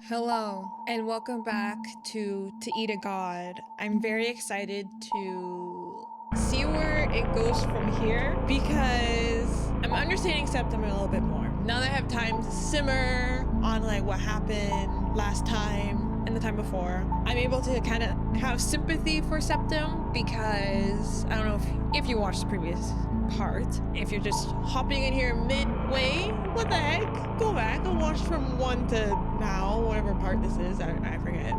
Hello, and welcome back to Eat a God. I'm very excited to see where it goes from here because I'm understanding Septem a little bit more. Now that I have time to simmer on like what happened last time and the time before, I'm able to kind of have sympathy for Septem because I don't know if you watched the previous part. If you're just hopping in here midway, what the heck? Go back and watch from 1 to now, whatever part this is. I forget.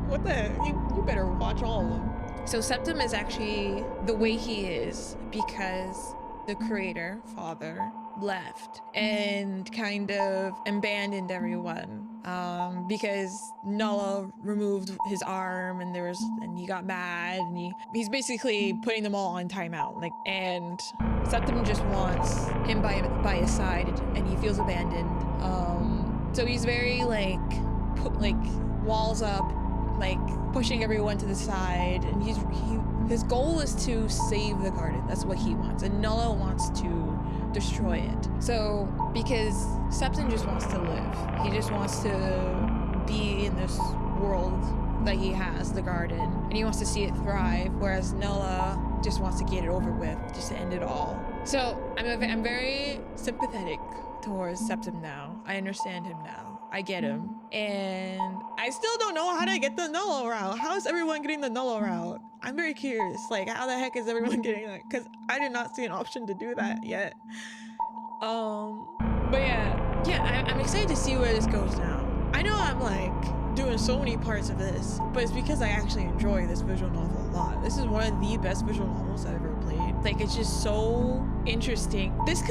What the heck? You better watch all of them. So Septem is actually the way he is because the creator, father, left and kind of abandoned everyone because Nulla removed his arm and he got mad and he's basically putting them all on timeout, like, and Septem just wants him by his side and he feels abandoned. So he's very like walls up, like pushing everyone to the side, and his goal is to save the garden. That's what he wants, and Nulla wants to destroy it. So because Septem just wants to live, he just wants to be in this world that he has, the garden, and he wants to see it thrive, whereas Nulla just wants to get it over with, just to end it all. So I'm very sympathetic towards Septem now. I understand him now. I get him. And I still don't know how to get the Nulla route. How is everyone getting the Nulla route? I'm very curious. Like, how the heck is everyone getting that? Because I did not see an option to do that yet. But yeah, I'm excited to see where this goes now. I know I'm like doing so many parts of this, but it's because I actually enjoy this visual novel a lot. This is one of the best visual novels I've ever played. Like, it's just so interesting. This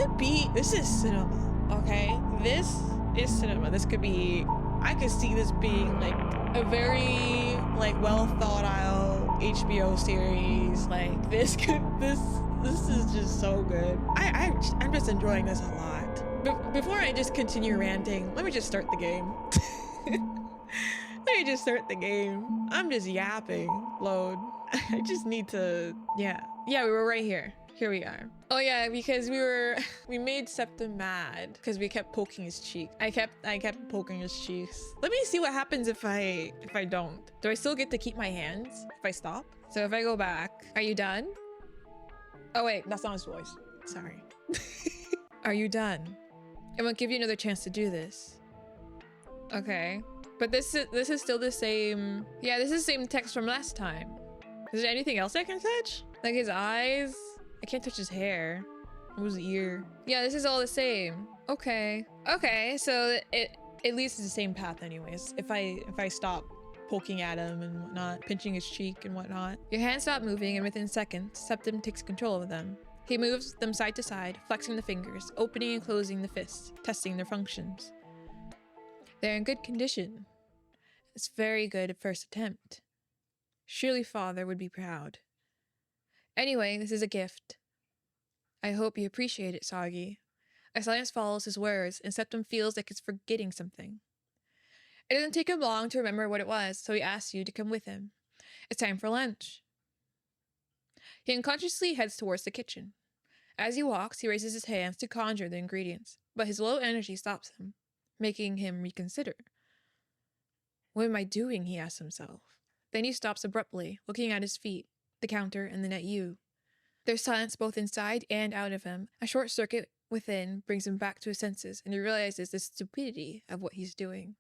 is cinema. Okay, this is cinema. This could be, I could see this being like a very like well thought out HBO series. Like this is just so good. I'm just enjoying this a lot. Before I just continue ranting, let me just start the game. Let me just start the game. I'm just yapping. Load. I just need to, yeah, we were right here. Here we are. Oh yeah, because we made Septem mad because we kept poking his cheek. I kept poking his cheeks. Let me see what happens if I don't. Do I still get to keep my hands if I stop? So if I go back, are you done? Oh wait, that's not his voice. Sorry. Are you done? I won't give you another chance to do this. Okay. But this is still the same. Yeah, this is the same text from last time. Is there anything else I can touch? Like his eyes? I can't touch his hair. Or his ear. Yeah, this is all the same. Okay. Okay, so it leads to the same path anyways. If I stop poking at him and whatnot, pinching his cheek and whatnot. Your hands stop moving, and within seconds, Septem takes control of them. He moves them side to side, flexing the fingers, opening and closing the fists, testing their functions. They're in good condition. It's very good at first attempt. Surely father would be proud. Anyway, this is a gift. I hope you appreciate it, Soggy. A silence follows his words, and Septem feels like it's forgetting something. It doesn't take him long to remember what it was, so he asks you to come with him. It's time for lunch. He unconsciously heads towards the kitchen. As he walks, he raises his hands to conjure the ingredients, but his low energy stops him, making him reconsider. What am I doing? He asks himself. Then he stops abruptly, looking at his feet, the counter, and then at you. There's silence both inside and out of him. A short circuit within brings him back to his senses, and he realizes the stupidity of what he's doing.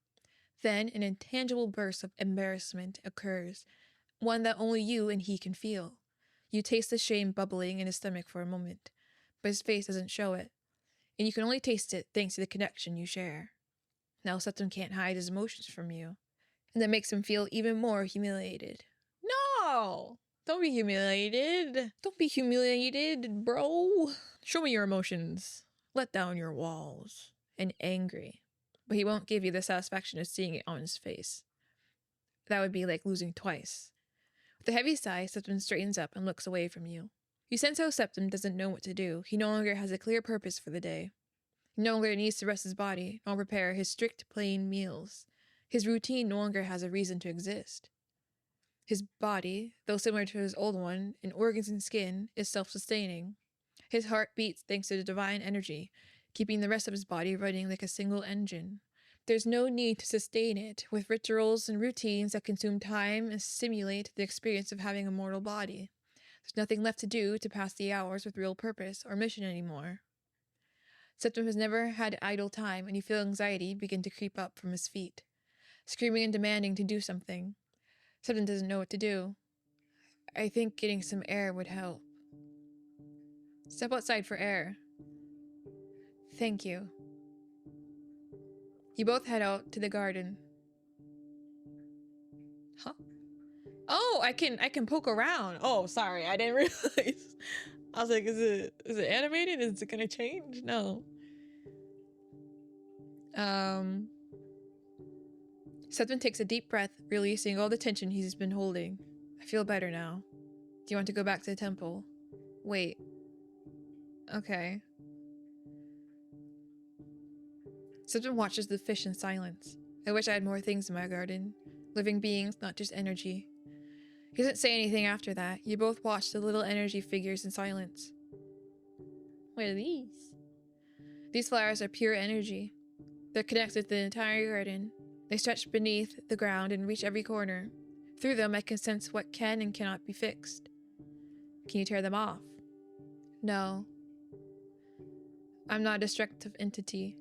Then an intangible burst of embarrassment occurs, one that only you and he can feel. You taste the shame bubbling in his stomach for a moment, but his face doesn't show it, and you can only taste it thanks to the connection you share. Now Septem can't hide his emotions from you, and that makes him feel even more humiliated. No! Don't be humiliated. Don't be humiliated, bro. Show me your emotions. Let down your walls. And angry. But he won't give you the satisfaction of seeing it on his face. That would be like losing twice. With a heavy sigh, Septem straightens up and looks away from you. You sense how Septem doesn't know what to do. He no longer has a clear purpose for the day. He no longer needs to rest his body, nor prepare his strict, plain meals. His routine no longer has a reason to exist. His body, though similar to his old one in organs and skin, is self-sustaining. His heart beats thanks to the divine energy, keeping the rest of his body running like a single engine. There's no need to sustain it with rituals and routines that consume time and simulate the experience of having a mortal body. There's nothing left to do to pass the hours with real purpose or mission anymore. Septem has never had idle time, and you feel anxiety begin to creep up from his feet, screaming and demanding to do something. Septem doesn't know what to do. I think getting some air would help. Step outside for air. Thank you. You both head out to the garden. Huh? Oh, I can poke around. Oh, sorry, I didn't realize. I was like, is it animated? Is it gonna change? No. Septem takes a deep breath, releasing all the tension he's been holding. I feel better now. Do you want to go back to the temple? Wait. Okay. Septem watches the fish in silence. I wish I had more things in my garden. Living beings, not just energy. He doesn't say anything after that. You both watch the little energy figures in silence. What are these? These flowers are pure energy. They're connected to the entire garden. They stretch beneath the ground and reach every corner. Through them, I can sense what can and cannot be fixed. Can you tear them off? No. I'm not a destructive entity.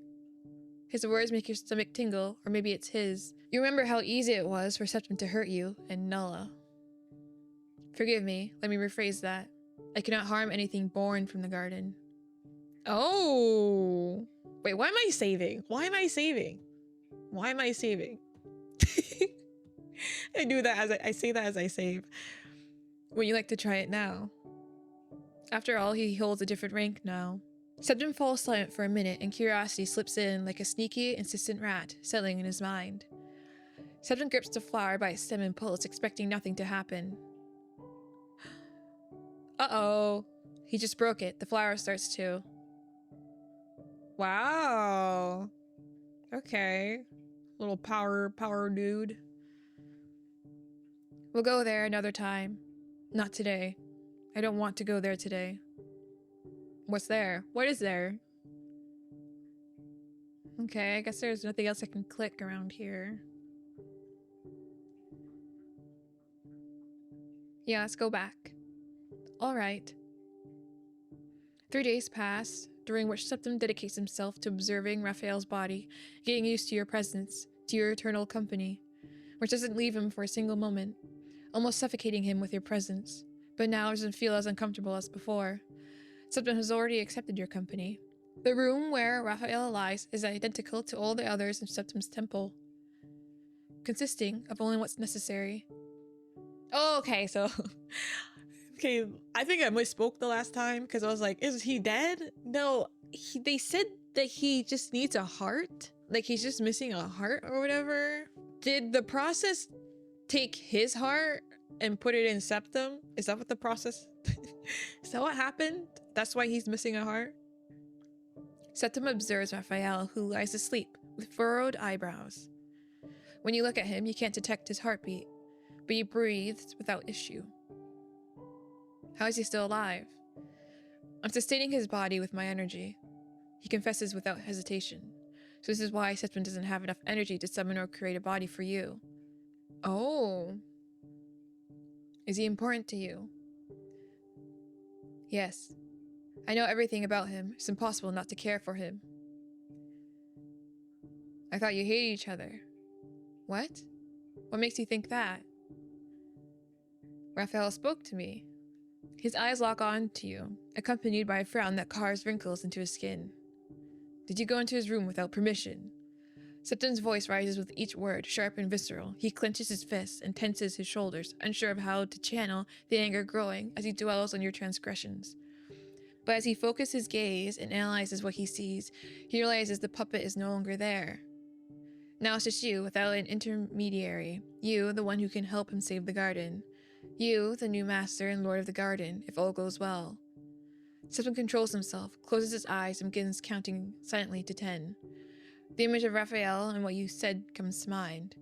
His words make your stomach tingle, or maybe it's his. You remember how easy it was for Septem to hurt you and Nulla. Forgive me, let me rephrase that. I cannot harm anything born from the garden. Oh! Wait, why am I saving? Why am I saving? Why am I saving? I do that as I say that as I save. Would you like to try it now? After all, he holds a different rank now. Septem falls silent for a minute, and curiosity slips in like a sneaky, insistent rat, settling in his mind. Septem grips the flower by its stem and pulls, expecting nothing to happen. Uh-oh. He just broke it. The flower starts to. Wow. Okay. Little power dude. We'll go there another time. Not today. I don't want to go there today. What's there? What is there? Okay, I guess there's nothing else I can click around here. Yeah, let's go back. Alright. 3 days pass, during which Septem dedicates himself to observing Rafael's body, getting used to your presence, to your eternal company, which doesn't leave him for a single moment, almost suffocating him with your presence, but now doesn't feel as uncomfortable as before. Septem has already accepted your company. The room where Rafael lies is identical to all the others in Septem's temple, consisting of only what's necessary. Oh, okay, so... Okay, I think I misspoke the last time because I was like, is he dead? No, they said that he just needs a heart. Like he's just missing a heart or whatever. Did the process take his heart and put it in Septem? Is that what the process... Is that what happened? That's why he's missing a heart? Septem observes Rafael, who lies asleep with furrowed eyebrows. When you look at him, you can't detect his heartbeat, but he breathes without issue. How is he still alive? I'm sustaining his body with my energy. He confesses without hesitation. So this is why Septem doesn't have enough energy to summon or create a body for you. Oh. Is he important to you? Yes. I know everything about him. It's impossible not to care for him. I thought you hated each other. What? What makes you think that? Rafael spoke to me. His eyes lock on to you, accompanied by a frown that carves wrinkles into his skin. Did you go into his room without permission? Septem's voice rises with each word, sharp and visceral. He clenches his fists and tenses his shoulders, unsure of how to channel the anger growing as he dwells on your transgressions. But as he focuses his gaze and analyzes what he sees, he realizes the puppet is no longer there. Now it's just you, without an intermediary. You, the one who can help him save the garden. You, the new master and lord of the garden, if all goes well. Septem controls himself, closes his eyes, and begins counting silently to 10. The image of Rafael and what you said comes to mind.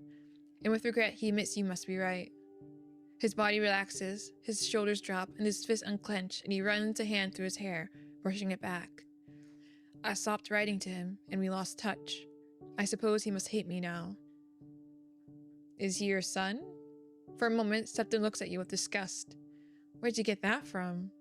And with regret, he admits you must be right. His body relaxes, his shoulders drop, and his fists unclench, and he runs a hand through his hair, brushing it back. I stopped writing to him, and we lost touch. I suppose he must hate me now. Is he your son? For a moment, Septem looks at you with disgust. Where'd you get that from?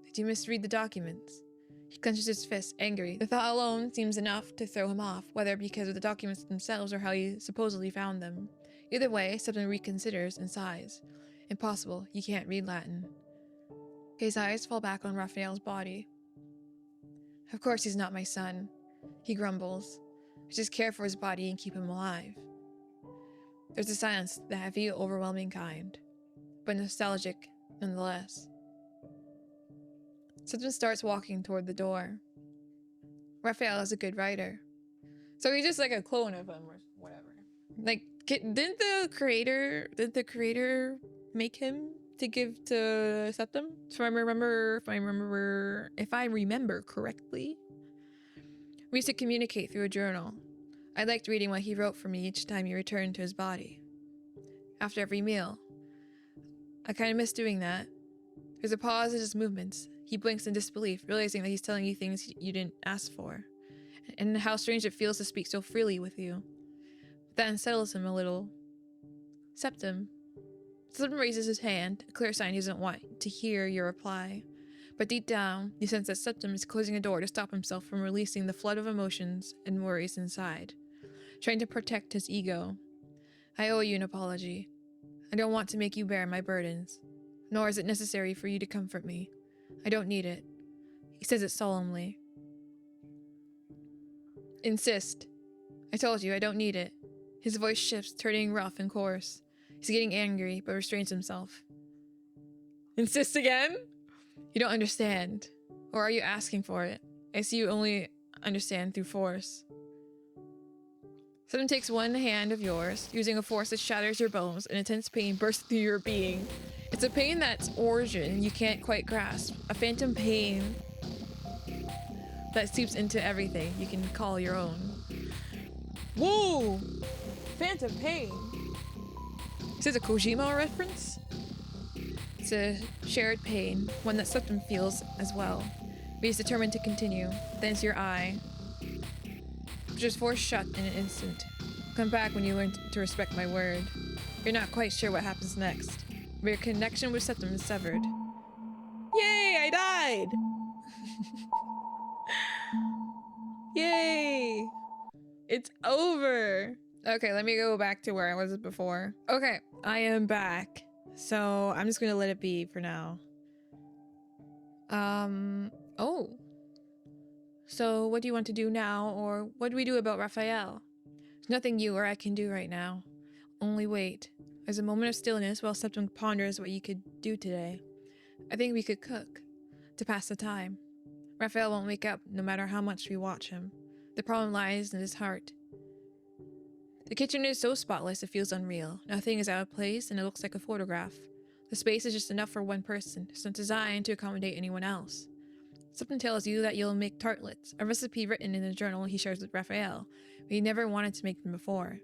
Did you misread the documents? He clenches his fist, angry. The thought alone seems enough to throw him off, whether because of the documents themselves or how he supposedly found them. Either way, Septem reconsiders and sighs. Impossible, you can't read Latin. His eyes fall back on Rafael's body. Of course he's not my son, he grumbles. I just care for his body and keep him alive. There's a silence, the heavy, overwhelming kind, but nostalgic nonetheless. Septem starts walking toward the door. Rafael is a good writer. So he's just like a clone of him or whatever. Like, didn't the creator make him to give to Septem? If I remember correctly. We used to communicate through a journal. I liked reading what he wrote for me each time he returned to his body. After every meal. I kind of miss doing that. There's a pause in his movements. He blinks in disbelief, realizing that he's telling you things you didn't ask for. And how strange it feels to speak so freely with you. That unsettles him a little. Septem. Septem raises his hand, a clear sign he doesn't want to hear your reply. But deep down, you sense that Septem is closing a door to stop himself from releasing the flood of emotions and worries inside, trying to protect his ego. I owe you an apology. I don't want to make you bear my burdens, nor is it necessary for you to comfort me. I don't need it. He says it solemnly. Insist. I told you, I don't need it. His voice shifts, turning rough and coarse. He's getting angry, but restrains himself. Insist again? You don't understand. Or are you asking for it? I see you only understand through force. Septem takes one hand of yours, using a force that shatters your bones. An intense pain bursts through your being. It's a pain that's origin you can't quite grasp. A phantom pain that seeps into everything you can call your own. Whoa! Phantom pain. Is this a Kojima reference? It's a shared pain, one that Septem feels as well. But he's determined to continue. Then it's your eye. Which is forced shut in an instant. Come back when you learn to respect my word. You're not quite sure what happens next, but your connection with Septem is severed. Yay, I died! Yay! It's over! Okay, let me go back to where I was before. Okay, I am back. So I'm just gonna let it be for now. Oh. So what do you want to do now, or what do we do about Rafael? There's nothing you or I can do right now. Only wait. There's a moment of stillness while Septem ponders what you could do today. I think we could cook, to pass the time. Rafael won't wake up no matter how much we watch him. The problem lies in his heart. The kitchen is so spotless it feels unreal. Nothing is out of place and it looks like a photograph. The space is just enough for one person. It's not designed to accommodate anyone else. Septem tells you that you'll make tartlets, a recipe written in a journal he shares with Rafael, but he never wanted to make them before.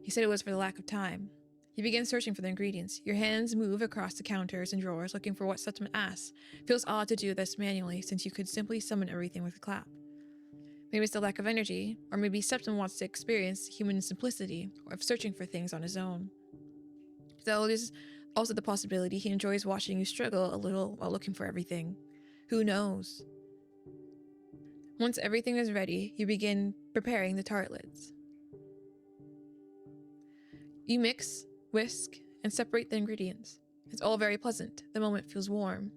He said it was for the lack of time. You begin searching for the ingredients. Your hands move across the counters and drawers looking for what Septem asks. It feels odd to do this manually since you could simply summon everything with a clap. Maybe it's the lack of energy, or maybe Septem wants to experience human simplicity of searching for things on his own. Though there's also the possibility he enjoys watching you struggle a little while looking for everything. Who knows? Once everything is ready, you begin preparing the tartlets. You mix, whisk, and separate the ingredients. It's all very pleasant. The moment feels warm.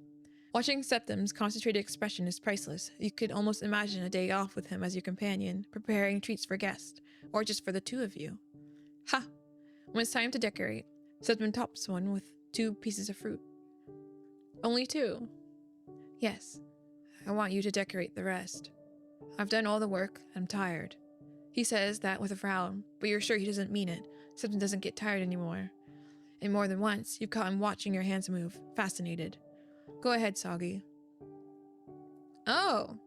Watching Septem's concentrated expression is priceless. You could almost imagine a day off with him as your companion, preparing treats for guests, or just for the two of you. Ha! When it's time to decorate, Septem tops one with 2 pieces of fruit. Only 2? Yes. I want you to decorate the rest. I've done all the work. I'm tired. He says that with a frown, but you're sure he doesn't mean it. Septem doesn't get tired anymore. And more than once, you've caught him watching your hands move, fascinated. Go ahead, Soggy. Oh.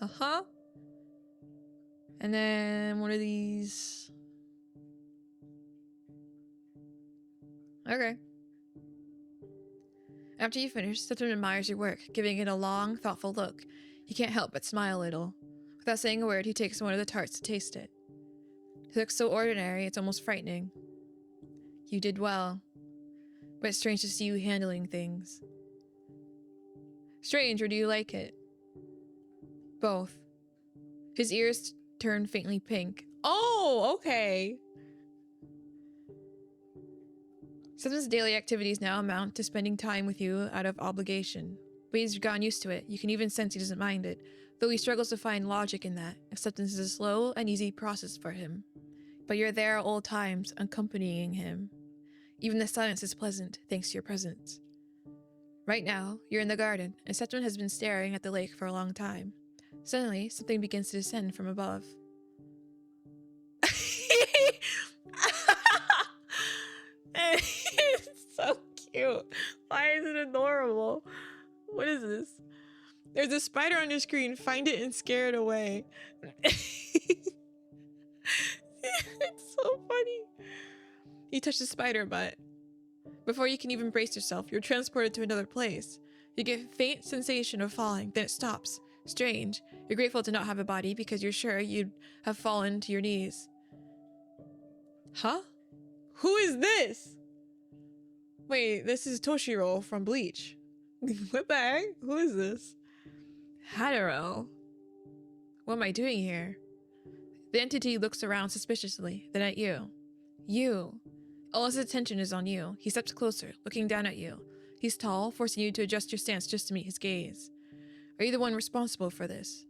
Uh-huh. And then one of these. Okay. After you finish, Septem admires your work, giving it a long, thoughtful look. He can't help but smile a little. Without saying a word, he takes one of the tarts to taste it. He looks so ordinary, it's almost frightening. You did well. But it's strange to see you handling things. Strange, or do you like it? Both. His ears turn faintly pink. Oh, okay. Septem's daily activities now amount to spending time with you out of obligation. But he's gotten used to it. You can even sense he doesn't mind it, though he struggles to find logic in that. Acceptance is a slow and easy process for him. But you're there at all times, accompanying him. Even the silence is pleasant, thanks to your presence. Right now, you're in the garden, and Septem has been staring at the lake for a long time. Suddenly, something begins to descend from above. It's so cute. Why is it adorable? What is this? There's a spider on your screen. Find it and scare it away. It's so funny. You touch the spider butt. Before you can even brace yourself, you're transported to another place. You get a faint sensation of falling, then it stops. Strange. You're grateful to not have a body because you're sure you'd have fallen to your knees. Huh? Who is this? Wait, this is Toshiro from Bleach. What the heck? Who is this? Hadarel. What am I doing here? The entity looks around suspiciously, then at you. You. All his attention is on you. He steps closer, looking down at you. He's tall, forcing you to adjust your stance just to meet his gaze. Are you the one responsible for this?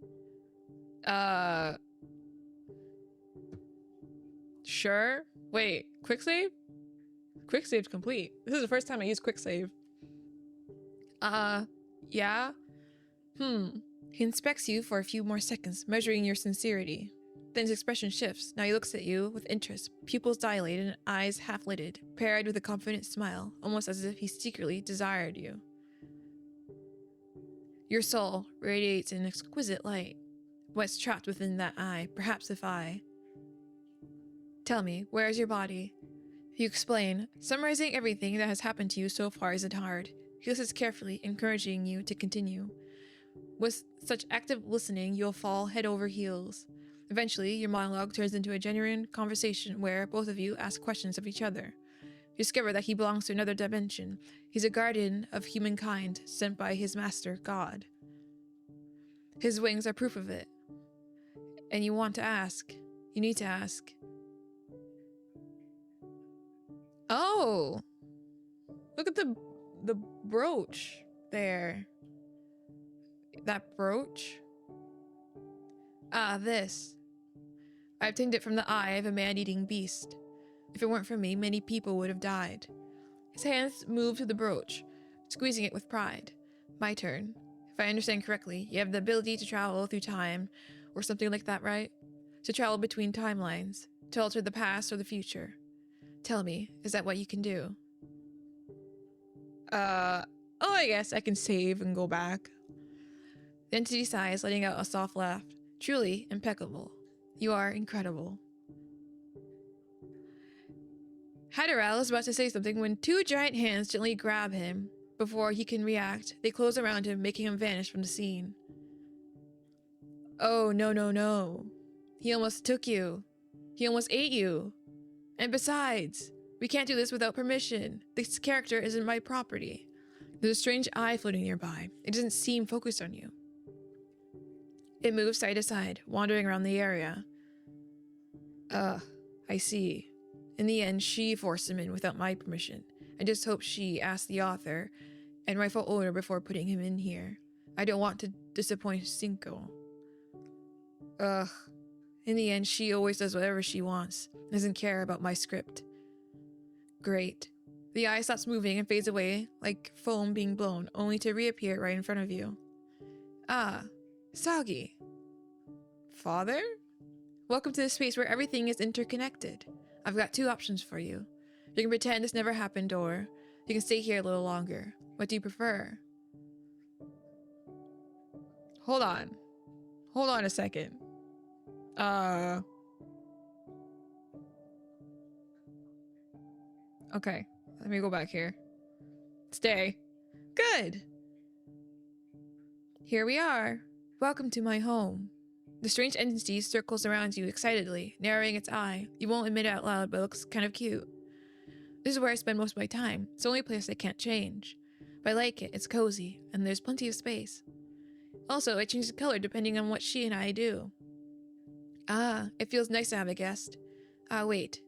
Sure. Wait, quick save? Quick save's complete. This is the first time I use quick save. Yeah? He inspects you for a few more seconds, measuring your sincerity. Then his expression shifts. Now he looks at you with interest, pupils dilated and eyes half-lidded, paired with a confident smile, almost as if he secretly desired you. Your soul radiates an exquisite light. What's trapped within that eye? Perhaps if I... Tell me, where is your body? You explain, summarizing everything that has happened to you so far isn't hard. He listens carefully, encouraging you to continue. With such active listening, you'll fall head over heels. Eventually, your monologue turns into a genuine conversation where both of you ask questions of each other. You discover that he belongs to another dimension. He's a guardian of humankind, sent by his master, God. His wings are proof of it. And you want to ask. You need to ask. Oh! Look at the brooch there. That brooch? Ah, this. I obtained it from the eye of a man-eating beast. If it weren't for me, many people would have died. His hands move to the brooch, squeezing it with pride. My turn. If I understand correctly, you have the ability to travel through time, or something like that, right? To travel between timelines, to alter the past or the future. Tell me, is that what you can do? Oh, I guess I can save and go back. The entity sighs, letting out a soft laugh. Truly impeccable. You are incredible. Hadarel is about to say something when two giant hands gently grab him. Before he can react, they close around him, making him vanish from the scene. Oh, no, no, no. He almost took you. He almost ate you. And besides, we can't do this without permission. This character isn't my property. There's a strange eye floating nearby. It doesn't seem focused on you. It moves side to side, wandering around the area. I see. In the end, she forced him in without my permission. I just hope she asked the author and rightful owner before putting him in here. I don't want to disappoint Cinco. In the end, she always does whatever she wants. Doesn't care about my script. Great. The eye stops moving and fades away like foam being blown, only to reappear right in front of you. Ah, Soggy. Father? Welcome to the space where everything is interconnected. I've got two options for you. You can pretend this never happened, or you can stay here a little longer. What do you prefer? Hold on. Hold on a second. Okay, let me go back here. Stay. Good. Here we are. Welcome to my home. The strange entity circles around you excitedly, narrowing its eye. You won't admit it out loud, but it looks kind of cute. This is where I spend most of my time. It's the only place I can't change. But I like it. It's cozy, and there's plenty of space. Also, it changes color depending on what she and I do. Ah, it feels nice to have a guest. Ah, wait.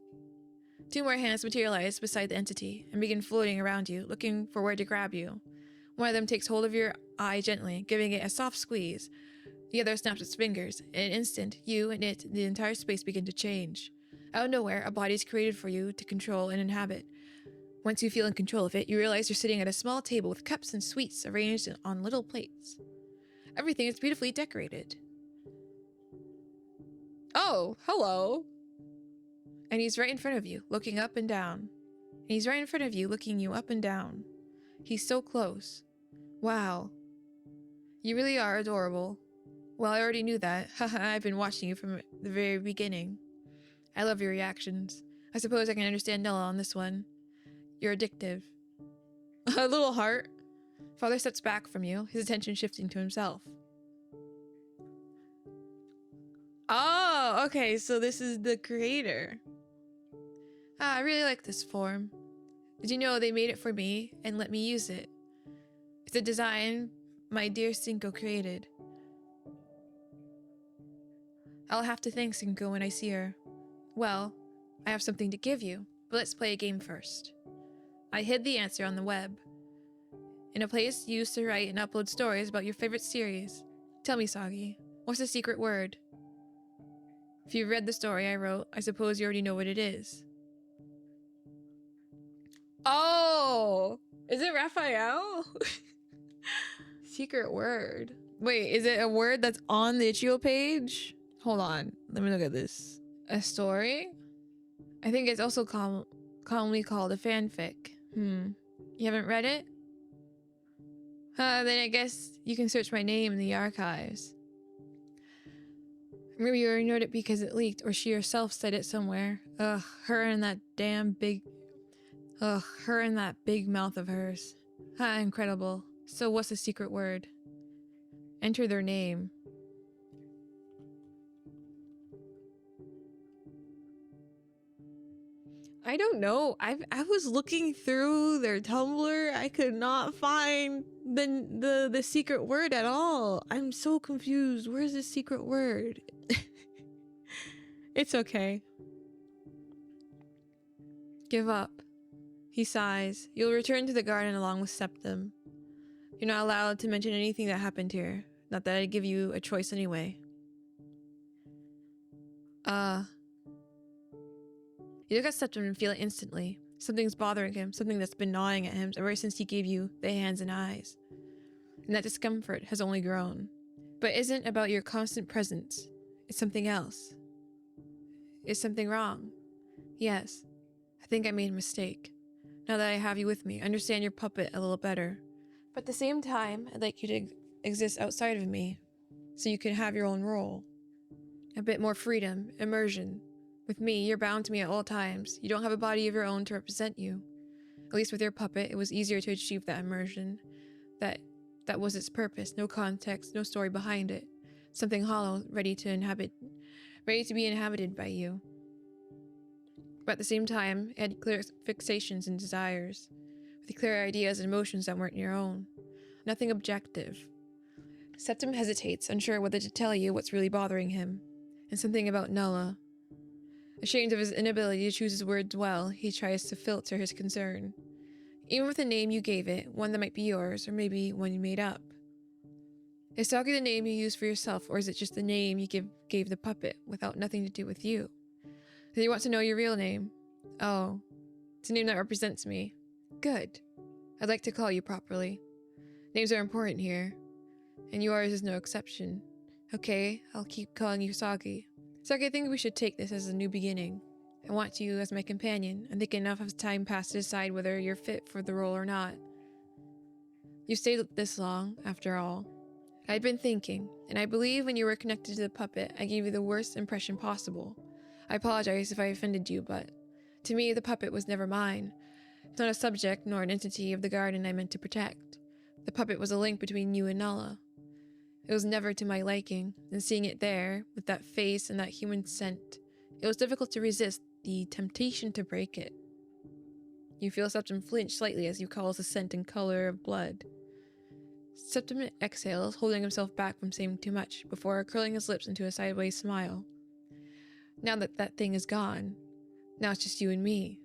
2 more hands materialize beside the entity and begin floating around you, looking for where to grab you. One of them takes hold of your eye gently, giving it a soft squeeze. The other snaps its fingers. In an instant, you and it and the entire space begin to change. Out of nowhere, a body is created for you to control and inhabit. Once you feel in control of it, you realize you're sitting at a small table with cups and sweets arranged on little plates. Everything is beautifully decorated. Oh, hello. And he's right in front of you, looking up and down. And he's right in front of you, looking you up and down. He's so close. Wow. You really are adorable. Well, I already knew that. Haha, I've been watching you from the very beginning. I love your reactions. I suppose I can understand Nella on this one. You're addictive. A little heart. Father steps back from you, his attention shifting to himself. Oh, okay, so this is the creator. Ah, I really like this form. Did you know they made it for me and let me use it? It's a design my dear Cinco created. I'll have to thank Cinco when I see her. Well, I have something to give you, but let's play a game first. I hid the answer on the web, in a place used to write and upload stories about your favorite series. Tell me, Soggy, what's the secret word? If you've read the story I wrote, I suppose you already know what it is. Oh! Is it Rafael? Secret word. Wait, is it a word that's on the Ichigo page? Hold on, let me look at this. A story? I think it's also commonly called a fanfic. You haven't read it? Then I guess you can search my name in the archives. Maybe you already know it because it leaked, or she herself said it somewhere. Ugh, her and that big mouth of hers. Ha, incredible. So what's the secret word? Enter their name. I don't know. I was looking through their Tumblr. I could not find the secret word at all. I'm so confused. Where's the secret word? It's okay. Give up. He sighs. You'll return to the garden along with Septem. You're not allowed to mention anything that happened here. Not that I'd give you a choice anyway. You look at Septem and feel it instantly. Something's bothering him, something that's been gnawing at him ever since he gave you the hands and eyes. And that discomfort has only grown. But it isn't about your constant presence. It's something else. Is something wrong? Yes. I think I made a mistake. Now that I have you with me, I understand your puppet a little better. But at the same time, I'd like you to exist outside of me, so you can have your own role. A bit more freedom, immersion. With me, you're bound to me at all times. You don't have a body of your own to represent you. At least with your puppet, it was easier to achieve that immersion. That was its purpose. No context, no story behind it. Something hollow, ready to be inhabited by you. But at the same time, it had clear fixations and desires, with clear ideas and emotions that weren't your own. Nothing objective. Septem hesitates, unsure whether to tell you what's really bothering him. And something about Nella. Ashamed of his inability to choose his words well, he tries to filter his concern. Even with the name you gave it, one that might be yours, or maybe one you made up. Is Soggy the name you use for yourself, or is it just the name you gave the puppet, without nothing to do with you? Do you want to know your real name? Oh, it's a name that represents me. Good. I'd like to call you properly. Names are important here, and yours is no exception. Okay, I'll keep calling you Soggy. Soggy, I think we should take this as a new beginning. I want you as my companion, and think enough of time passed to decide whether you're fit for the role or not. You stayed this long, after all. I'd been thinking, and I believe when you were connected to the puppet, I gave you the worst impression possible. I apologize if I offended you, but to me, the puppet was never mine. It's not a subject nor an entity of the garden I meant to protect. The puppet was a link between you and Nala. It was never to my liking, and seeing it there, with that face and that human scent, it was difficult to resist the temptation to break it. You feel Septem flinch slightly as he calls the scent and color of blood. Septem exhales, holding himself back from saying too much, before curling his lips into a sideways smile. Now that that thing is gone, now it's just you and me,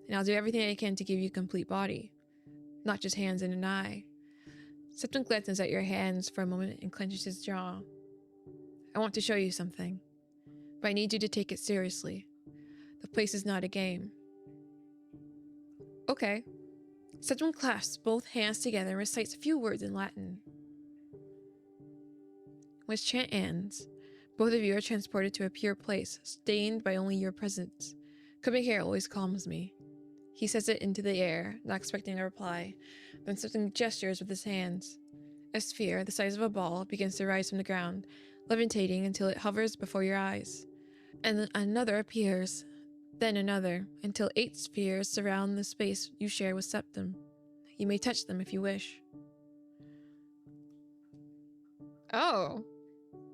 and I'll do everything I can to give you a complete body, not just hands and an eye. Septem glances at your hands for a moment and clenches his jaw. I want to show you something, but I need you to take it seriously. The place is not a game. Okay. Septem clasps both hands together and recites a few words in Latin. When his chant ends, both of you are transported to a pure place, stained by only your presence. Coming here always calms me. He says it into the air, not expecting a reply, then Septem gestures with his hands. A sphere, the size of a ball, begins to rise from the ground, levitating until it hovers before your eyes. And then another appears, then another, until 8 spheres surround the space you share with Septem. You may touch them if you wish. Oh,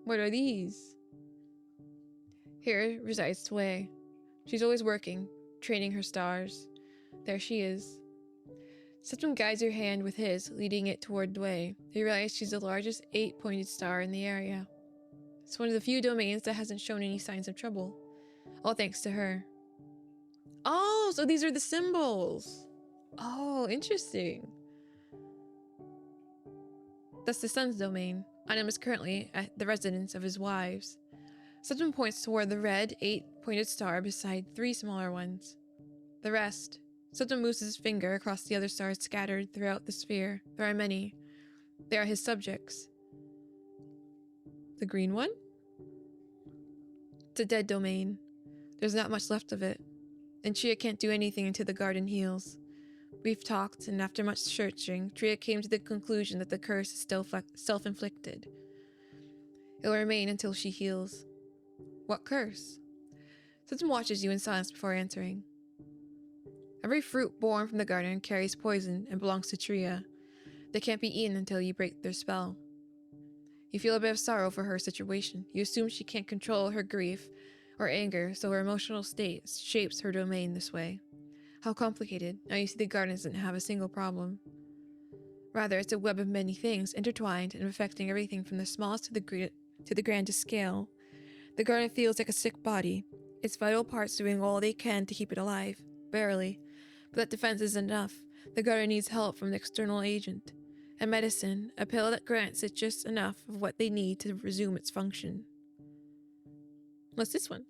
what are these? Here resides Bodayyy. She's always working, training her stars. There she is. Septem guides your hand with his, leading it toward Bodayyy. You realize she's the largest 8-pointed star in the area. It's one of the few domains that hasn't shown any signs of trouble. All thanks to her. Oh, so these are the symbols. Oh, interesting. That's the sun's domain. Anam is currently at the residence of his wives. Septem points toward the red 8-pointed star beside 3 smaller ones. The rest. Septem moves his finger across the other stars scattered throughout the sphere. There are many. They are his subjects. The green one? It's a dead domain. There's not much left of it. And Tria can't do anything until the garden heals. We've talked, and after much searching, Tria came to the conclusion that the curse is still self-inflicted. It'll remain until she heals. What curse? Septem watches you in silence before answering. Every fruit born from the garden carries poison and belongs to Tria. They can't be eaten until you break their spell. You feel a bit of sorrow for her situation. You assume she can't control her grief or anger, so her emotional state shapes her domain this way. How complicated. Now you see the garden doesn't have a single problem. Rather, it's a web of many things, intertwined and affecting everything from the smallest to the grandest scale. The garden feels like a sick body, its vital parts doing all they can to keep it alive. Barely. But that defense isn't enough. The garden needs help from an external agent. A medicine, a pill that grants it just enough of what they need to resume its function. What's this one?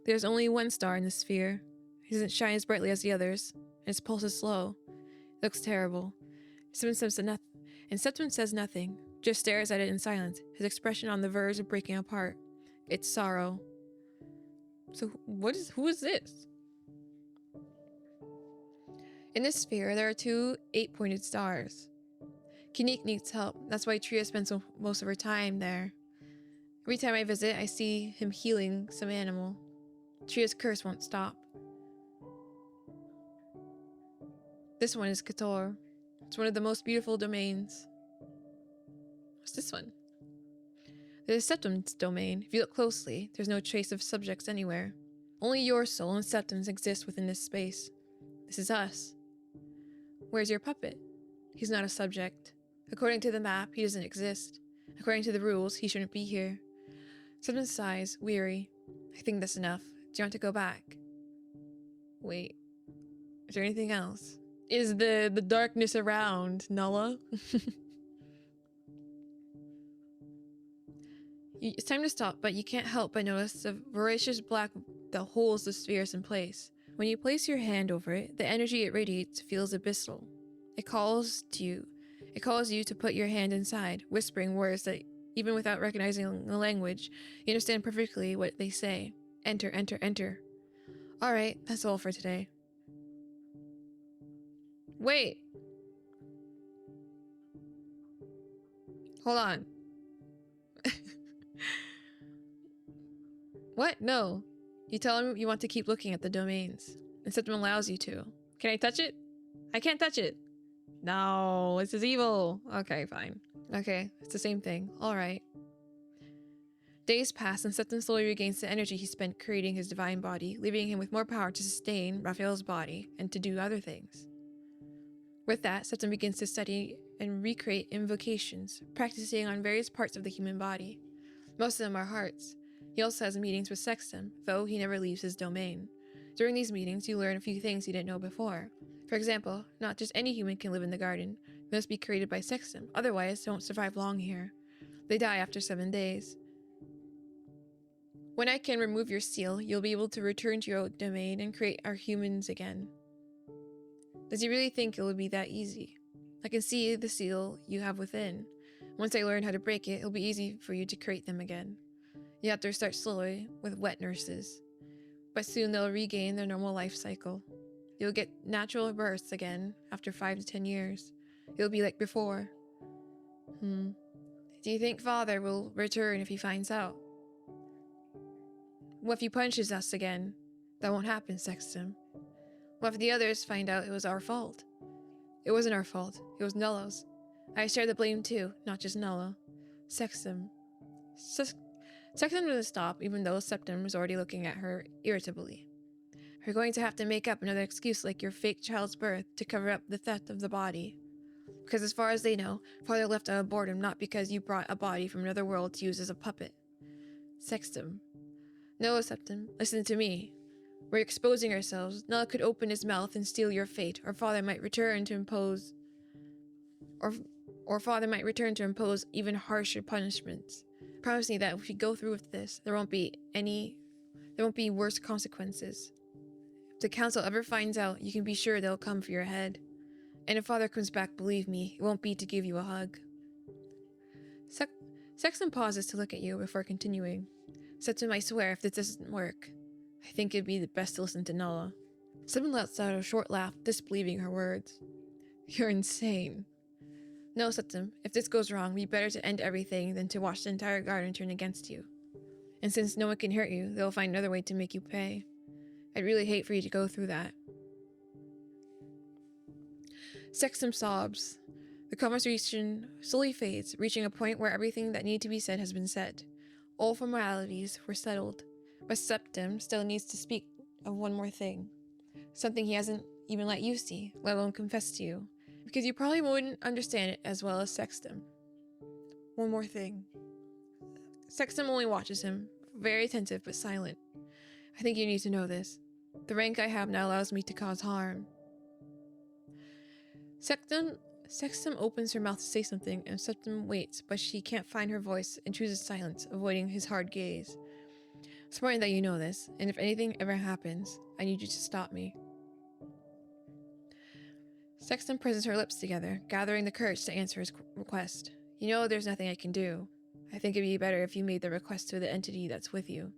There's only one star in the sphere. It doesn't shine as brightly as the others, and its pulse is slow. It looks terrible. Septem says nothing, just stares at it in silence, his expression on the verge of breaking apart. It's sorrow. So who is this? In this sphere, there are 2 8-pointed stars. Kinik needs help. That's why Tria spends most of her time there. Every time I visit, I see him healing some animal. Tria's curse won't stop. This one is Kator. It's one of the most beautiful domains. What's this one? There's Septem's domain. If you look closely, there's no trace of subjects anywhere. Only your soul and Septem's exist within this space. This is us. Where's your puppet? He's not a subject. According to the map, he doesn't exist. According to the rules, he shouldn't be here. Septem sighs, weary. I think that's enough. Do you want to go back? Wait. Is there anything else? Is the darkness around, Nala? It's time to stop, but you can't help but notice the voracious black that holds the spheres in place. When you place your hand over it, the energy it radiates feels abyssal. It calls to you. It calls you to put your hand inside, whispering words that, even without recognizing the language, you understand perfectly what they say. Enter, enter, enter. Alright, that's all for today. Wait! Hold on. What? No. You tell him you want to keep looking at the domains. And Septem allows you to. Can I touch it? I can't touch it. No, this is evil. Okay, fine. Okay, it's the same thing. All right. Days pass and Septem slowly regains the energy he spent creating his divine body, leaving him with more power to sustain Rafael's body and to do other things. With that, Septem begins to study and recreate invocations, practicing on various parts of the human body. Most of them are hearts. He also has meetings with Sextam, though he never leaves his domain. During these meetings, you learn a few things you didn't know before. For example, not just any human can live in the garden. They must be created by Sextam, otherwise they won't survive long here. They die after 7 days. When I can remove your seal, you'll be able to return to your domain and create our humans again. Does he really think it will be that easy? I can see the seal you have within. Once I learn how to break it, it'll be easy for you to create them again. You have to start slowly with wet nurses, but soon they'll regain their normal life cycle. You'll get natural births again after 5 to 10 years. It'll be like before. Do you think Father will return if he finds out? What if he punishes us again? That won't happen, Sextam. What if the others find out it was our fault? It wasn't our fault. It was Nulla's. I share the blame too, not just Nulla. Sextam. Sextam doesn't stop, even though Septem was already looking at her irritably. You're going to have to make up another excuse like your fake child's birth to cover up the theft of the body. Because as far as they know, Father left out of boredom, not because you brought a body from another world to use as a puppet. Sextam. No, Septem, listen to me. We're exposing ourselves. Nulla could open his mouth and steal your fate, or Father might return to impose... Or Father might return to impose even harsher punishments. Promise me that if we go through with this, there won't be worse consequences. If the council ever finds out, you can be sure they'll come for your head. And if Father comes back, believe me, it won't be to give you a hug. Sextam pauses to look at you before continuing. Septem, I swear, if this doesn't work, I think it'd be best to listen to Nulla. Septem lets out a short laugh, disbelieving her words. You're insane. No, Septem, if this goes wrong, it'd be better to end everything than to watch the entire garden turn against you. And since no one can hurt you, they'll find another way to make you pay. I'd really hate for you to go through that. Sextam sobs. The conversation slowly fades, reaching a point where everything that needed to be said has been said. All formalities were settled, but Septem still needs to speak of one more thing. Something he hasn't even let you see, let alone confess to you, because you probably wouldn't understand it as well as Sextam. One more thing. Sextam only watches him, very attentive but silent. I think you need to know this. The rank I have now allows me to cause harm. Sextam opens her mouth to say something, and Septem waits, but she can't find her voice and chooses silence, avoiding his hard gaze. It's important that you know this, and if anything ever happens, I need you to stop me. Sextam presses her lips together, gathering the courage to answer his request. You know there's nothing I can do. I think it'd be better if you made the request to the entity that's with you.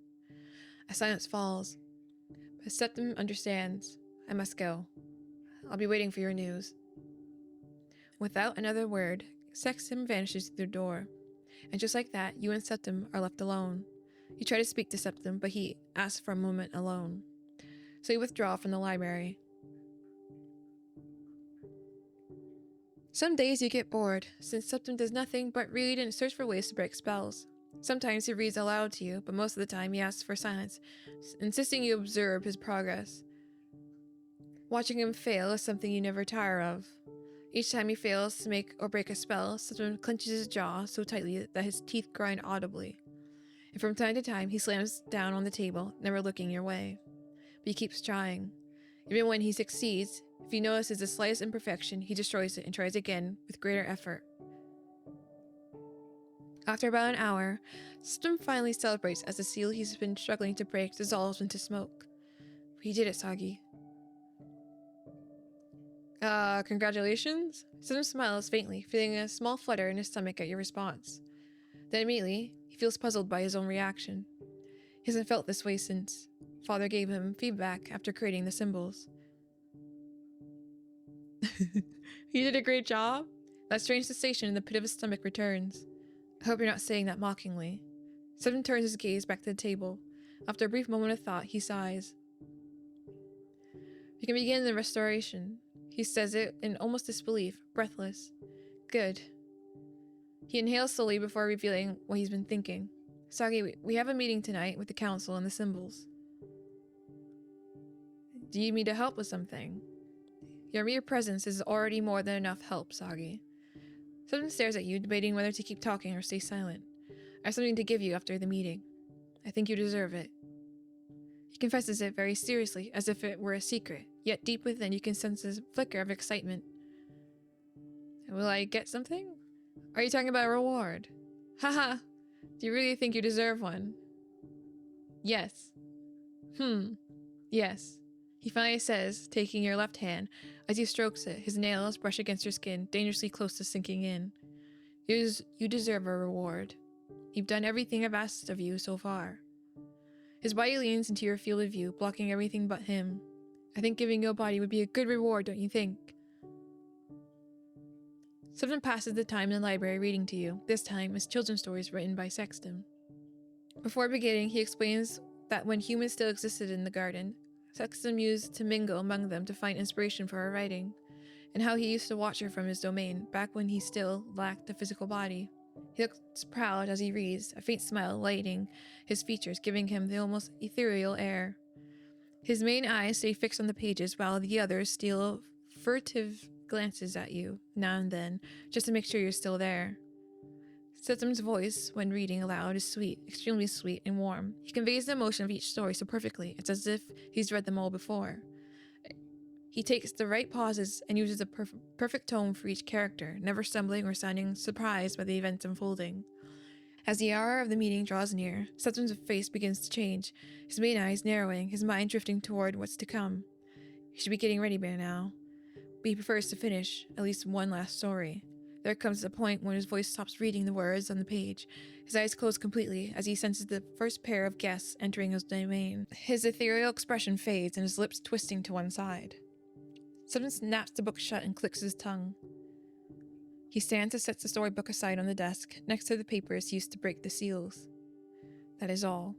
A silence falls, but Septem understands. I must go. I'll be waiting for your news. Without another word, Sextam vanishes through the door. And just like that, you and Septem are left alone. You try to speak to Septem, but he asks for a moment alone. So you withdraw from the library. Some days you get bored, since Septem does nothing but read and search for ways to break spells. Sometimes he reads aloud to you, but most of the time he asks for silence, insisting you observe his progress. Watching him fail is something you never tire of. Each time he fails to make or break a spell, Septem clenches his jaw so tightly that his teeth grind audibly. And from time to time, he slams down on the table, never looking your way. But he keeps trying. Even when he succeeds, if he notices the slightest imperfection, he destroys it and tries again with greater effort. After about an hour, Septem finally celebrates as the seal he's been struggling to break dissolves into smoke. He did it, Soggy. Congratulations? Septem smiles faintly, feeling a small flutter in his stomach at your response. Then immediately, he feels puzzled by his own reaction. He hasn't felt this way since Father gave him feedback after creating the symbols. You did a great job? That strange sensation in the pit of his stomach returns. I hope you're not saying that mockingly. Septem turns his gaze back to the table. After a brief moment of thought, he sighs. We can begin the restoration. He says it in almost disbelief, breathless. Good. He inhales slowly before revealing what he's been thinking. Soggy, we have a meeting tonight with the council and the symbols. Do you need me to help with something? Your mere presence is already more than enough help, Soggy. Septem stares at you, debating whether to keep talking or stay silent. I have something to give you after the meeting. I think you deserve it. He confesses it very seriously, as if it were a secret, yet deep within you can sense a flicker of excitement. Will I get something? Are you talking about a reward? Haha! Do you really think you deserve one? Yes. Yes. He finally says, taking your left hand. As he strokes it, his nails brush against your skin, dangerously close to sinking in. You deserve a reward. You've done everything I've asked of you so far. His body leans into your field of view, blocking everything but him. I think giving you a body would be a good reward, don't you think? Septem passes the time in the library reading to you, this time as children's stories written by Sextam. Before beginning, he explains that when humans still existed in the garden, Sextam used to mingle among them to find inspiration for her writing, and how he used to watch her from his domain, back when he still lacked a physical body. He looks proud as he reads, a faint smile lighting his features, giving him the almost ethereal air. His main eyes stay fixed on the pages, while the others steal furtive glances at you, now and then, just to make sure you're still there. Septem's voice, when reading aloud, is sweet, extremely sweet and warm. He conveys the emotion of each story so perfectly, it's as if he's read them all before. He takes the right pauses and uses a perfect tone for each character, never stumbling or sounding surprised by the events unfolding. As the hour of the meeting draws near, Septem's face begins to change, his main eyes narrowing, his mind drifting toward what's to come. He should be getting ready by now, but he prefers to finish at least one last story. There comes a point when his voice stops reading the words on the page. His eyes close completely as he senses the first pair of guests entering his domain. His ethereal expression fades and his lips twisting to one side. Septem snaps the book shut and clicks his tongue. He stands and sets the storybook aside on the desk, next to the papers used to break the seals. That is all.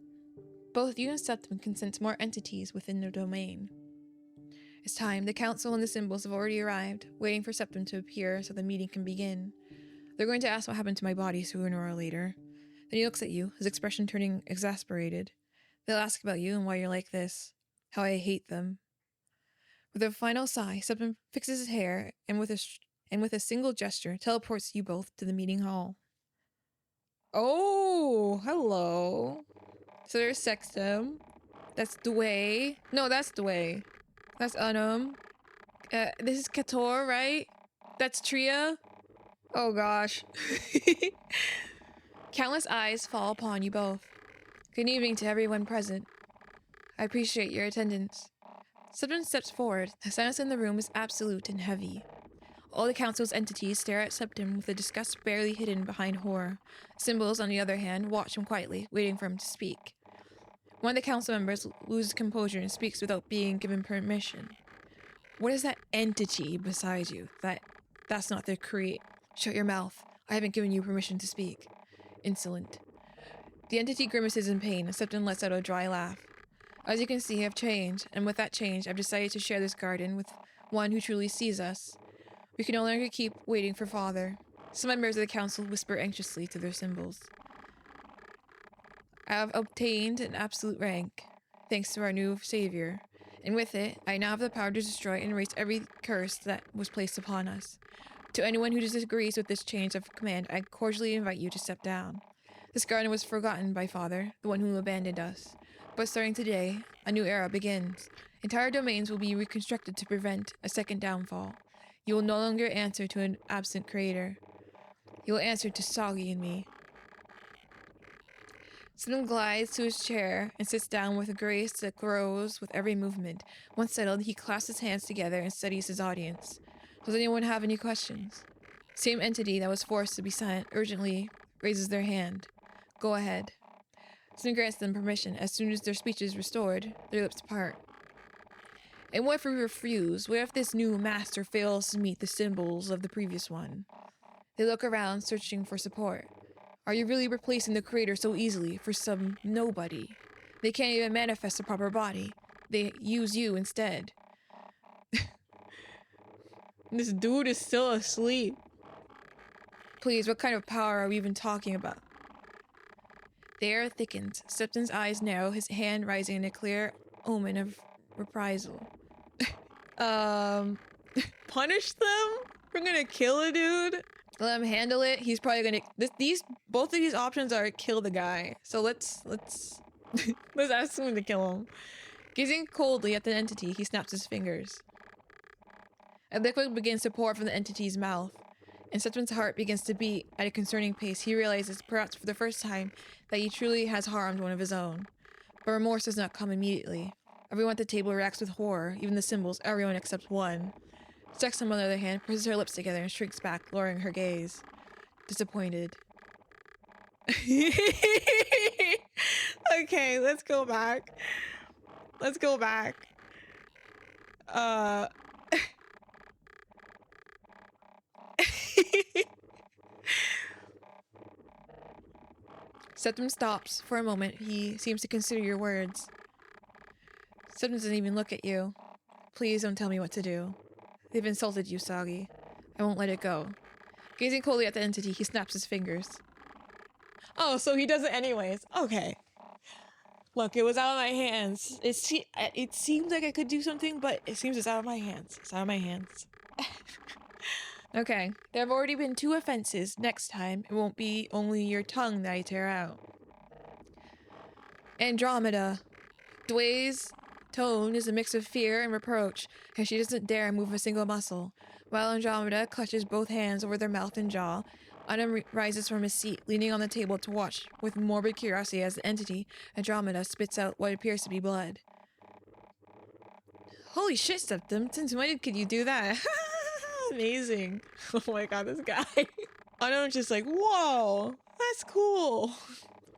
Both you and Septem can sense more entities within the domain. It's time. The council and the symbols have already arrived, waiting for Septem to appear so the meeting can begin. They're going to ask what happened to my body sooner or later. Then he looks at you, his expression turning exasperated. They'll ask about you and why you're like this. How I hate them. With a final sigh, Septem fixes his hair and with a single gesture teleports you both to the meeting hall. Oh, hello. So there's Sextam. That's Bodayyy. No, that's Bodayyy. That's this is Kator, right? That's Tria. Oh gosh. Countless eyes fall upon you both. Good evening to everyone present. I appreciate your attendance. Septem steps forward. The silence in the room is absolute and heavy. All the council's entities stare at Septem with a disgust barely hidden behind horror. Symbols, on the other hand, watch him quietly, waiting for him to speak. One of the council members loses composure and speaks without being given permission. What is that entity beside you? That's not the create. Shut your mouth. I haven't given you permission to speak. Insolent. The entity grimaces in pain, and Septem lets out a dry laugh. As you can see, I've changed, and with that change, I've decided to share this garden with one who truly sees us. We can no longer keep waiting for Father. Some members of the council whisper anxiously to their symbols. I have obtained an absolute rank, thanks to our new savior, and with it, I now have the power to destroy and erase every curse that was placed upon us. To anyone who disagrees with this change of command, I cordially invite you to step down. This garden was forgotten by Father, the one who abandoned us. But starting today, a new era begins. Entire domains will be reconstructed to prevent a second downfall. You will no longer answer to an absent creator. You will answer to Soggy and me. Septem glides to his chair and sits down with a grace that grows with every movement. Once settled, he clasps his hands together and studies his audience. Does anyone have any questions? Same entity that was forced to be silent urgently raises their hand. Go ahead. Septem grants them permission. As soon as their speech is restored, their lips part. And what if we refuse? What if this new master fails to meet the symbols of the previous one? They look around, searching for support. Are you really replacing the creator so easily for some nobody? They can't even manifest a proper body. They use you instead. This dude is still asleep. Please, what kind of power are we even talking about? The air thickens. Septem's eyes narrow, his hand rising in a clear omen of reprisal. Punish them? We're gonna kill a dude? Let him handle it. He's probably gonna... both of these options are kill the guy. So let's let's ask him to kill him. Gazing coldly at the entity, he snaps his fingers. A liquid begins to pour from the entity's mouth, and Septem's heart begins to beat at a concerning pace. He realizes, perhaps for the first time, that he truly has harmed one of his own. But remorse does not come immediately. Everyone at the table reacts with horror, even the symbols, everyone except one. Sextam, on the other hand, presses her lips together and shrinks back, lowering her gaze. Disappointed. Okay, let's go back. Let's go back. Septem stops. For a moment, he seems to consider your words. Septem doesn't even look at you. Please don't tell me what to do. They've insulted you, Soggy. I won't let it go. Gazing coldly at the entity, he snaps his fingers. Oh, so he does it anyways. Okay. Look, it was out of my hands. It seems like I could do something, but it seems it's out of my hands. It's out of my hands. Okay, there have already been 2 offenses. Next time, it won't be only your tongue that I tear out. Andromeda. Dway's tone is a mix of fear and reproach, as she doesn't dare move a single muscle. While Andromeda clutches both hands over their mouth and jaw, Autumn rises from his seat, leaning on the table to watch with morbid curiosity as the entity, Andromeda, spits out what appears to be blood. Holy shit, Septem! Since when could you do that? Amazing. Oh my god, this guy. Autumn's just like, whoa, that's cool.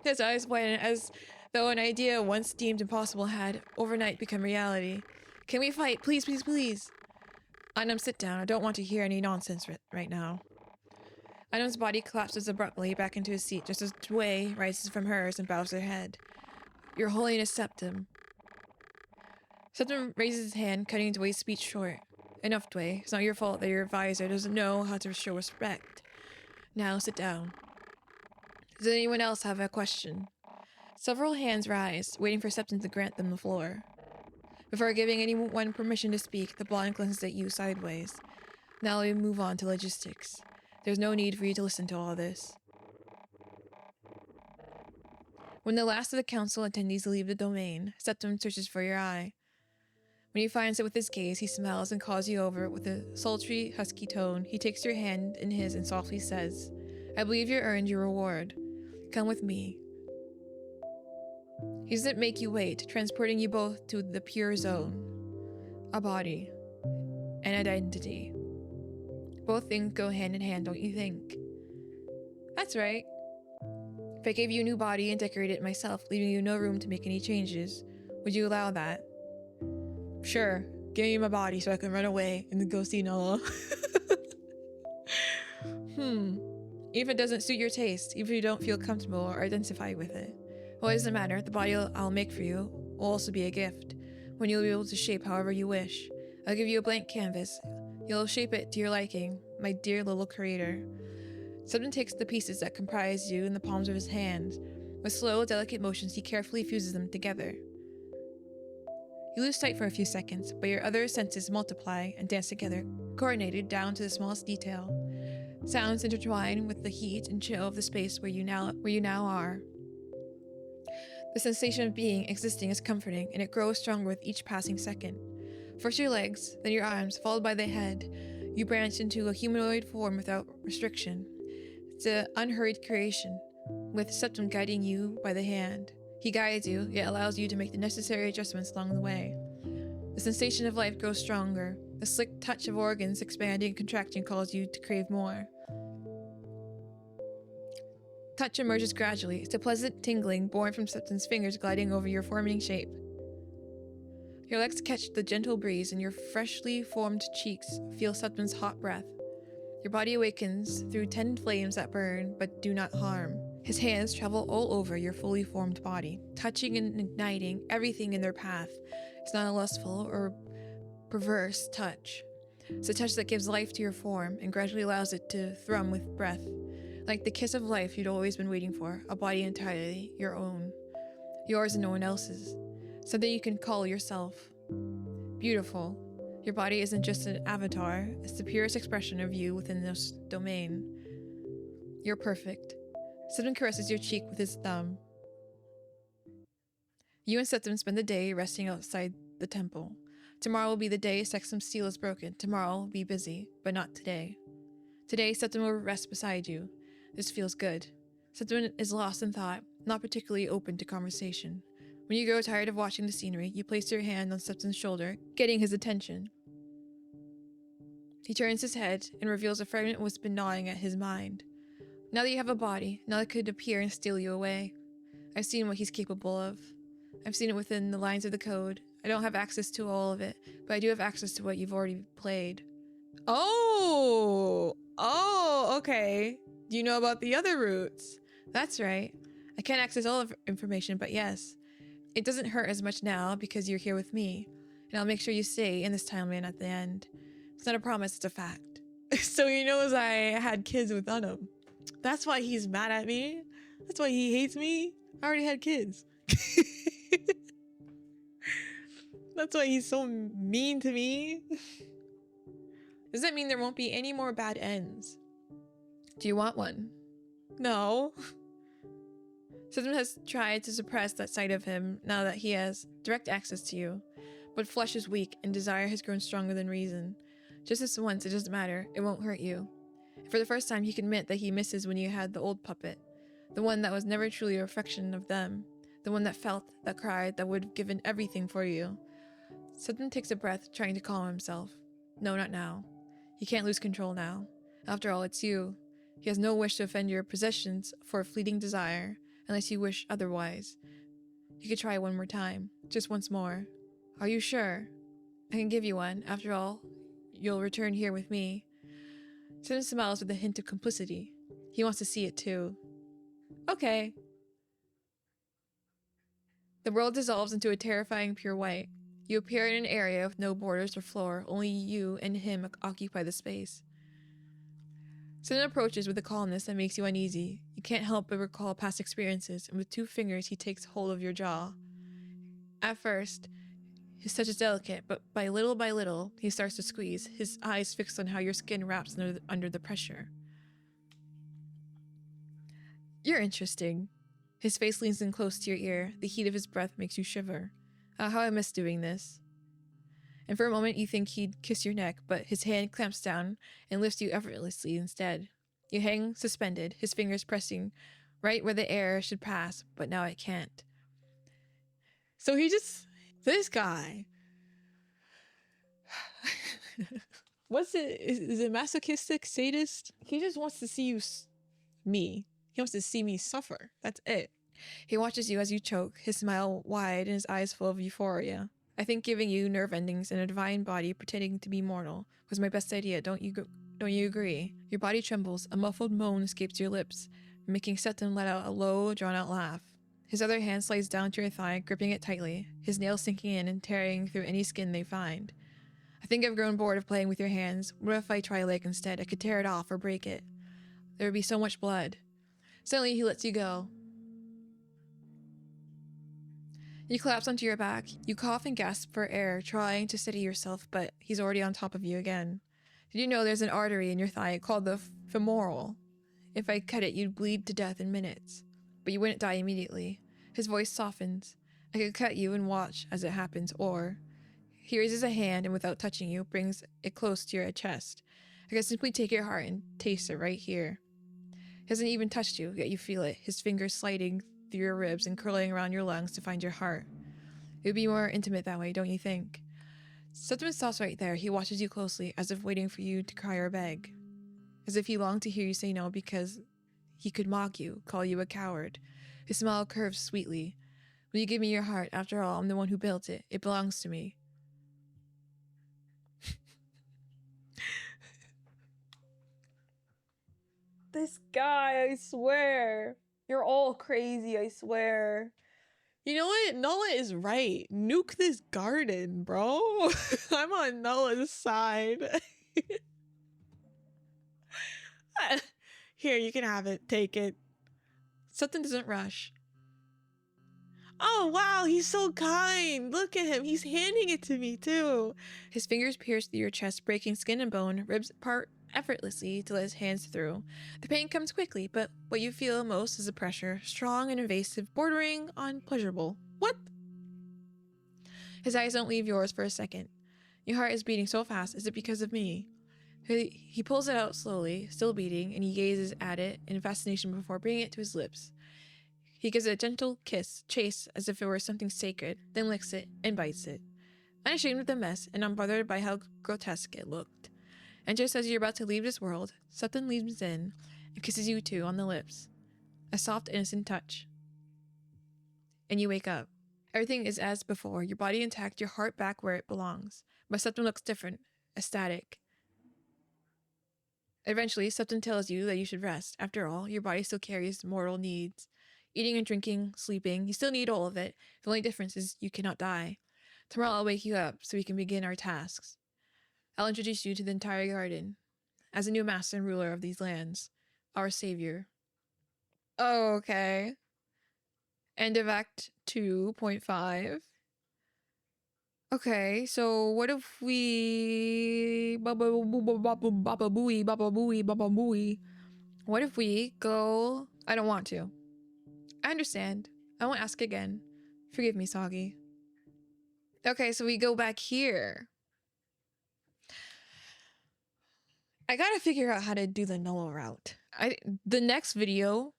His eyes widen as though an idea once deemed impossible had overnight become reality. Can we fight? Please, please, please. Autumn, sit down. I don't want to hear any nonsense right now. Autumn's body collapses abruptly back into his seat just as Dwayy rises from hers and bows her head. Your Holiness, Septem. Septem raises his hand, cutting Dway's speech short. Enough, Dwayy. It's not your fault that your advisor doesn't know how to show respect. Now sit down. Does anyone else have a question? Several hands rise, waiting for Septem to grant them the floor. Before giving anyone permission to speak, the blonde glances at you sideways. Now we move on to logistics. There's no need for you to listen to all this. When the last of the council attendees leave the domain, Septem searches for your eye. When he finds it with his gaze, he smiles and calls you over with a sultry, husky tone. He takes your hand in his and softly says, I believe you earned your reward. Come with me. He doesn't make you wait, transporting you both to the pure zone. A body. An identity. Both things go hand in hand, don't you think? That's right. If I gave you a new body and decorated it myself, leaving you no room to make any changes, would you allow that? Sure. Give me my body so I can run away and go see Noah. Even if it doesn't suit your taste, even if you don't feel comfortable or identify with it. Well, it doesn't matter. The body I'll make for you will also be a gift, when you'll be able to shape however you wish. I'll give you a blank canvas. You'll shape it to your liking, my dear little creator. Septem takes the pieces that comprise you in the palms of his hands. With slow, delicate motions, he carefully fuses them together. You lose sight for a few seconds, but your other senses multiply and dance together, coordinated down to the smallest detail. Sounds intertwine with the heat and chill of the space where you now are. The sensation of being, existing is comforting, and it grows stronger with each passing second. First your legs, then your arms, followed by the head. You branch into a humanoid form without restriction. It's an unhurried creation, with Septem guiding you by the hand. He guides you, yet allows you to make the necessary adjustments along the way. The sensation of life grows stronger. The slick touch of organs expanding and contracting calls you to crave more. Touch emerges gradually. It's a pleasant tingling born from Septem's fingers gliding over your forming shape. Your legs catch the gentle breeze and your freshly formed cheeks feel Septem's hot breath. Your body awakens through 10 flames that burn but do not harm. His hands travel all over your fully formed body, touching and igniting everything in their path. It's not a lustful or perverse touch. It's a touch that gives life to your form and gradually allows it to thrum with breath. Like the kiss of life you'd always been waiting for, a body entirely your own. Yours and no one else's. Something you can call yourself. Beautiful. Your body isn't just an avatar, it's the purest expression of you within this domain. You're perfect. Septem caresses your cheek with his thumb. You and Septem spend the day resting outside the temple. Tomorrow will be the day Sextam's seal is broken. Tomorrow will be busy, but not today. Today, Septem will rest beside you. This feels good. Septem is lost in thought, not particularly open to conversation. When you grow tired of watching the scenery, you place your hand on Septem's shoulder, getting his attention. He turns his head and reveals a fragment of what's been gnawing at his mind. Now that you have a body, now that could appear and steal you away. I've seen what he's capable of. I've seen it within the lines of the code. I don't have access to all of it, but I do have access to what you've already played. Oh, okay. Do you know about the other routes? That's right. I can't access all of information, but yes. It doesn't hurt as much now because you're here with me, and I'll make sure you stay in this timeline at the end. It's not a promise, it's a fact. So he knows I had kids without him. That's why he's mad at me. That's why he hates me. I already had kids. That's why he's so mean to me. Does that mean there won't be any more bad ends? Do you want one? No. Septem has tried to suppress that side of him now that he has direct access to you, but flesh is weak and desire has grown stronger than reason. Just this once, it doesn't matter. It won't hurt you. For the first time, he can admit that he misses when you had the old puppet, the one that was never truly a reflection of them, the one that felt, that cried, that would have given everything for you. Septem takes a breath, trying to calm himself. No, not now. He can't lose control now. After all, it's you. He has no wish to offend your possessions for a fleeting desire, unless you wish otherwise. You could try one more time, just once more. Are you sure? I can give you one. After all, you'll return here with me. Septem smiles with a hint of complicity. He wants to see it too. Okay. The world dissolves into a terrifying pure white. You appear in an area with no borders or floor. Only you and him occupy the space. Septem approaches with a calmness that makes you uneasy. You can't help but recall past experiences, and with 2 fingers he takes hold of your jaw. At first, his touch is delicate, but by little, he starts to squeeze, his eyes fixed on how your skin wraps under the pressure. You're interesting. His face leans in close to your ear. The heat of his breath makes you shiver. How I miss doing this. And for a moment you think he'd kiss your neck, but his hand clamps down and lifts you effortlessly instead. You hang suspended, his fingers pressing right where the air should pass, but now it can't. So this guy. What's it? Is it masochistic, sadist? He just wants to see you, me. He wants to see me suffer. That's it. He watches you as you choke, his smile wide and his eyes full of euphoria. I think giving you nerve endings and a divine body pretending to be mortal was my best idea, don't you agree? Your body trembles, a muffled moan escapes your lips, making Septem let out a low, drawn-out laugh. His other hand slides down to your thigh, gripping it tightly, his nails sinking in and tearing through any skin they find. I think I've grown bored of playing with your hands. What if I try a leg instead? I could tear it off or break it. There would be so much blood. Suddenly he lets you go. You collapse onto your back. You cough and gasp for air, trying to steady yourself, but he's already on top of you again. Did you know there's an artery in your thigh called the femoral? If I cut it, you'd bleed to death in minutes. But you wouldn't die immediately. His voice softens. I could cut you and watch as it happens, or... He raises a hand and without touching you, brings it close to your chest. I could simply take your heart and taste it right here. He hasn't even touched you, yet you feel it, his fingers sliding through your ribs and curling around your lungs to find your heart. It would be more intimate that way, don't you think? Septem stops right there. He watches you closely, as if waiting for you to cry or beg. As if he longed to hear you say no because he could mock you, call you a coward. His smile curves sweetly. Will you give me your heart? After all, I'm the one who built it. It belongs to me. This guy, I swear. You're all crazy, I swear. You know what? Nola is right. Nuke this garden, bro. I'm on Nola's side. Here, you can have it. Take it. Septem doesn't rush. Oh, wow, he's so kind. Look at him. He's handing it to me, too. His fingers pierce through your chest, breaking skin and bone, ribs apart effortlessly to let his hands through. The pain comes quickly, but what you feel most is the pressure, strong and invasive, bordering on pleasurable. What? His eyes don't leave yours for a second. Your heart is beating so fast. Is it because of me? He pulls it out slowly, still beating, and he gazes at it in fascination before bringing it to his lips. He gives it a gentle kiss, chaste as if it were something sacred, then licks it and bites it. Unashamed of the mess and unbothered by how grotesque it looked. And just as you're about to leave this world, Septem leans in and kisses you too on the lips. A soft, innocent touch. And you wake up. Everything is as before, your body intact, your heart back where it belongs. But Septem looks different, ecstatic. Eventually, Septem tells you that you should rest. After all, your body still carries mortal needs. Eating and drinking, sleeping, you still need all of it. The only difference is you cannot die. Tomorrow I'll wake you up so we can begin our tasks. I'll introduce you to the entire garden. As a new master and ruler of these lands. Our savior. Oh, okay. End of Act 2.5. Okay, so what if we... What if we go... I don't want to. I understand. I won't ask again. Forgive me, Soggy. Okay, so we go back here. I gotta figure out how to do the Noah route. The next video,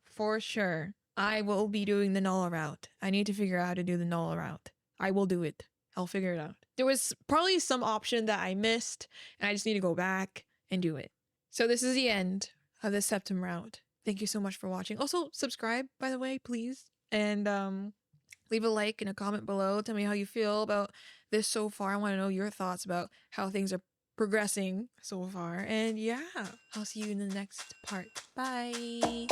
for sure, I will be doing the Noah route. I need to figure out how to do the Noah route. I will do it. I'll figure it out. There was probably some option that I missed, and I just need to go back and do it. So this is the end of the Septem route. Thank you so much for watching. Also, subscribe, by the way, please. And leave a like and a comment below. Tell me how you feel about this so far. I want to know your thoughts about how things are progressing so far. And yeah, I'll see you in the next part. Bye.